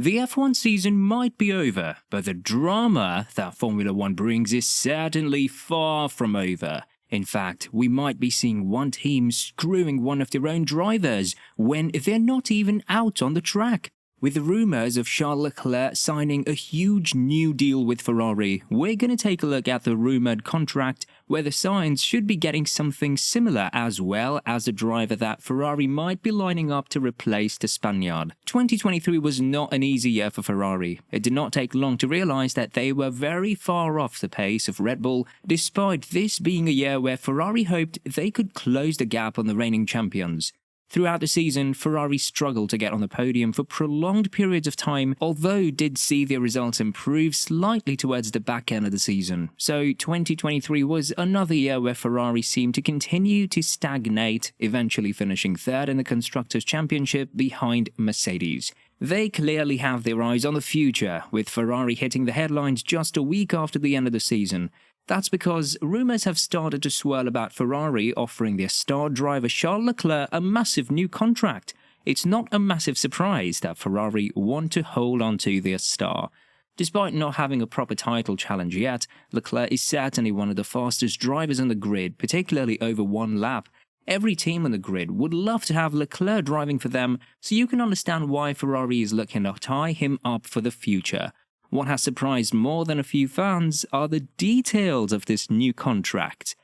The F1 season might be over, but the drama that Formula One brings is certainly far from over. In fact, we might be seeing one team screwing one of their own drivers when they're not even out on the track. With the rumours of Charles Leclerc signing a huge new deal with Ferrari, we're going to take a look at the rumoured contract where the Sainz should be getting something similar, as well as a driver that Ferrari might be lining up to replace the Spaniard. 2023 was not an easy year for Ferrari. It did not take long to realise that they were very far off the pace of Red Bull, despite this being a year where Ferrari hoped they could close the gap on the reigning champions. Throughout the season, Ferrari struggled to get on the podium for prolonged periods of time, although did see their results improve slightly towards the back end of the season. So 2023 was another year where Ferrari seemed to continue to stagnate, eventually finishing third in the Constructors' Championship behind Mercedes. They clearly have their eyes on the future, with Ferrari hitting the headlines just a week after the end of the season. That's because rumours have started to swirl about Ferrari offering their star driver Charles Leclerc a massive new contract. It's not a massive surprise that Ferrari want to hold on to their star. Despite not having a proper title challenge yet, Leclerc is certainly one of the fastest drivers on the grid, particularly over one lap. Every team on the grid would love to have Leclerc driving for them, so you can understand why Ferrari is looking to tie him up for the future. What has surprised more than a few fans are the details of this new contract.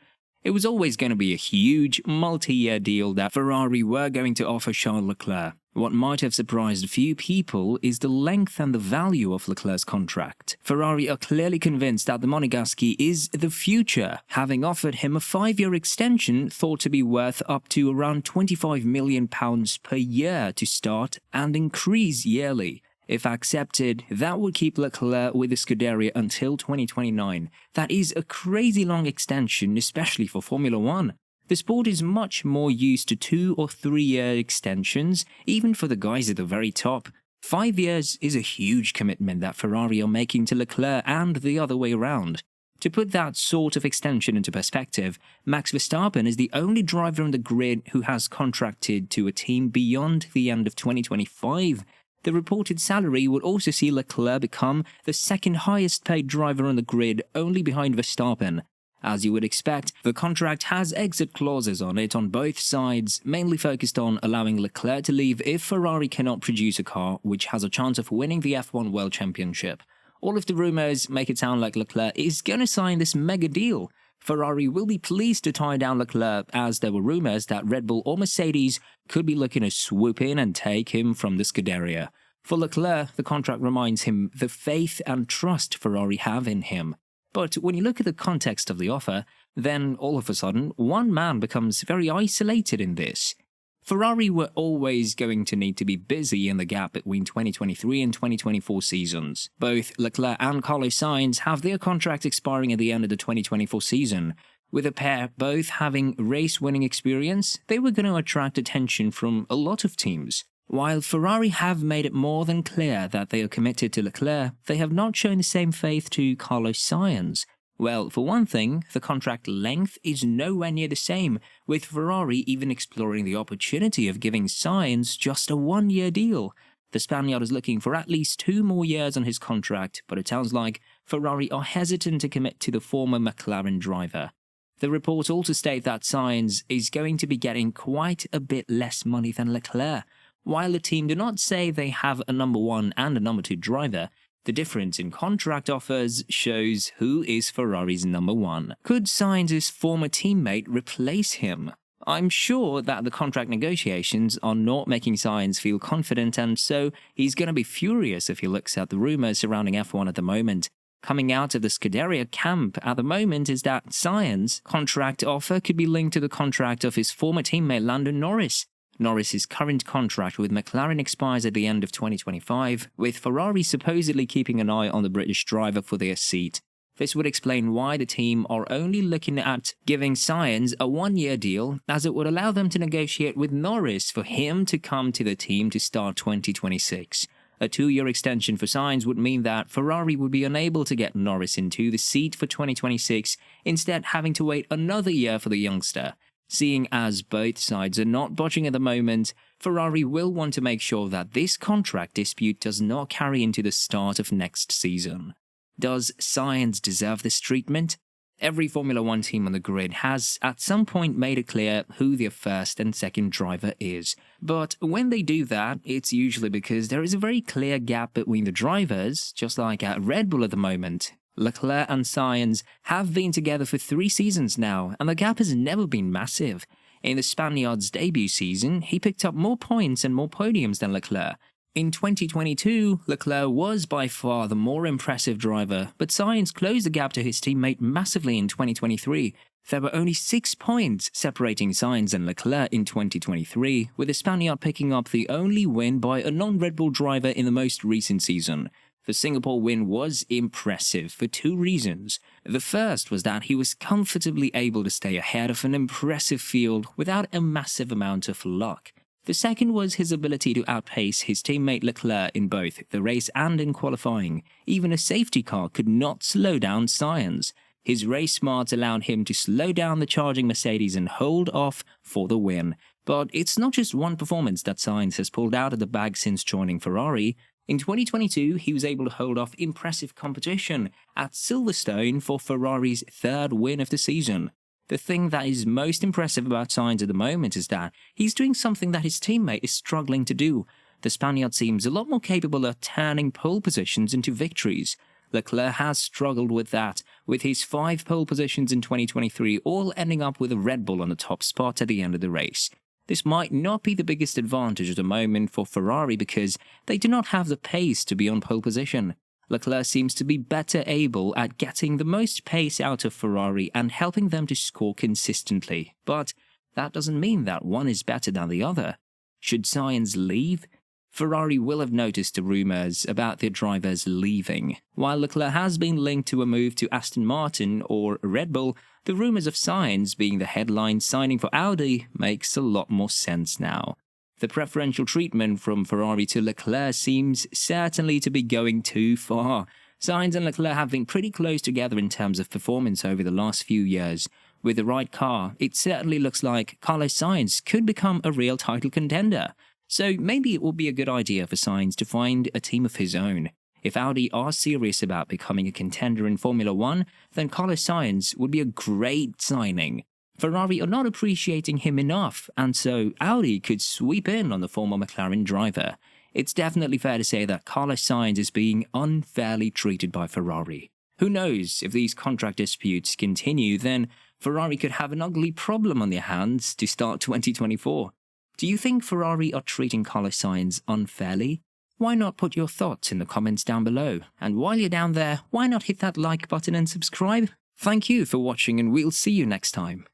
It was always going to be a huge, multi-year deal that Ferrari were going to offer Charles Leclerc. What might have surprised a few people is the length and the value of Leclerc's contract. Ferrari are clearly convinced that the Monegasque is the future, having offered him a 5-year extension thought to be worth up to around £25 million per year to start and increase yearly. If accepted, that would keep Leclerc with the Scuderia until 2029. That is a crazy long extension, especially for Formula One. The sport is much more used to 2 or 3 year extensions, even for the guys at the very top. 5 years is a huge commitment that Ferrari are making to Leclerc and the other way around. To put that sort of extension into perspective, Max Verstappen is the only driver on the grid who has contracted to a team beyond the end of 2025. The reported salary would also see Leclerc become the second highest paid driver on the grid, only behind Verstappen. As you would expect, the contract has exit clauses on it on both sides, mainly focused on allowing Leclerc to leave if Ferrari cannot produce a car which has a chance of winning the F1 World Championship. All of the rumours make it sound like Leclerc is going to sign this mega deal. Ferrari will be pleased to tie down Leclerc, as there were rumours that Red Bull or Mercedes could be looking to swoop in and take him from the Scuderia. For Leclerc, the contract reminds him the faith and trust Ferrari have in him. But when you look at the context of the offer, then all of a sudden, one man becomes very isolated in this. Ferrari were always going to need to be busy in the gap between 2023 and 2024 seasons. Both Leclerc and Carlos Sainz have their contracts expiring at the end of the 2024 season. With the pair both having race-winning experience, they were going to attract attention from a lot of teams. While Ferrari have made it more than clear that they are committed to Leclerc, they have not shown the same faith to Carlos Sainz. Well, for one thing, the contract length is nowhere near the same, with Ferrari even exploring the opportunity of giving Sainz just a 1-year deal. The Spaniard is looking for at least 2 more years on his contract, but it sounds like Ferrari are hesitant to commit to the former McLaren driver. The reports also state that Sainz is going to be getting quite a bit less money than Leclerc. While the team do not say they have a number 1 and a number 2 driver, the difference in contract offers shows who is Ferrari's number 1. Could Sainz's former teammate replace him? I'm sure that the contract negotiations are not making Sainz feel confident, and so he's going to be furious if he looks at the rumours surrounding F1 at the moment. Coming out of the Scuderia camp at the moment is that Sainz's contract offer could be linked to the contract of his former teammate Lando Norris. Norris's current contract with McLaren expires at the end of 2025, with Ferrari supposedly keeping an eye on the British driver for their seat. This would explain why the team are only looking at giving Sainz a 1-year deal, as it would allow them to negotiate with Norris for him to come to the team to start 2026. A 2-year extension for Sainz would mean that Ferrari would be unable to get Norris into the seat for 2026, instead having to wait another year for the youngster. Seeing as both sides are not budging at the moment, Ferrari will want to make sure that this contract dispute does not carry into the start of next season. Does Sainz deserve this treatment? Every Formula One team on the grid has at some point made it clear who their first and second driver is. But when they do that, it's usually because there is a very clear gap between the drivers, just like at Red Bull at the moment. Leclerc and Sainz have been together for 3 seasons now, and the gap has never been massive. In the Spaniard's debut season, he picked up more points and more podiums than Leclerc. In 2022, Leclerc was by far the more impressive driver, but Sainz closed the gap to his teammate massively in 2023. There were only 6 points separating Sainz and Leclerc in 2023, with the Spaniard picking up the only win by a non-Red Bull driver in the most recent season. The Singapore win was impressive for 2 reasons. The first was that he was comfortably able to stay ahead of an impressive field without a massive amount of luck. The second was his ability to outpace his teammate Leclerc in both the race and in qualifying. Even a safety car could not slow down Sainz. His race smarts allowed him to slow down the charging Mercedes and hold off for the win. But it's not just one performance that Sainz has pulled out of the bag since joining Ferrari. In 2022, he was able to hold off impressive competition at Silverstone for Ferrari's 3rd win of the season. The thing that is most impressive about Sainz at the moment is that he's doing something that his teammate is struggling to do. The Spaniard seems a lot more capable of turning pole positions into victories. Leclerc has struggled with that, with his 5 pole positions in 2023 all ending up with a Red Bull on the top spot at the end of the race. This might not be the biggest advantage at the moment for Ferrari because they do not have the pace to be on pole position. Leclerc seems to be better able at getting the most pace out of Ferrari and helping them to score consistently, but that doesn't mean that one is better than the other. Should Sainz leave? Ferrari will have noticed the rumours about their drivers leaving. While Leclerc has been linked to a move to Aston Martin or Red Bull, the rumours of Sainz being the headline signing for Audi makes a lot more sense now. The preferential treatment from Ferrari to Leclerc seems certainly to be going too far. Sainz and Leclerc have been pretty close together in terms of performance over the last few years. With the right car, it certainly looks like Carlos Sainz could become a real title contender. So maybe it will be a good idea for Sainz to find a team of his own. If Audi are serious about becoming a contender in Formula One, then Carlos Sainz would be a great signing. Ferrari are not appreciating him enough, and so Audi could sweep in on the former McLaren driver. It's definitely fair to say that Carlos Sainz is being unfairly treated by Ferrari. Who knows, if these contract disputes continue, then Ferrari could have an ugly problem on their hands to start 2024. Do you think Ferrari are treating Carlos Sainz unfairly? Why not put your thoughts in the comments down below? And while you're down there, why not hit that like button and subscribe? Thank you for watching, and we'll see you next time.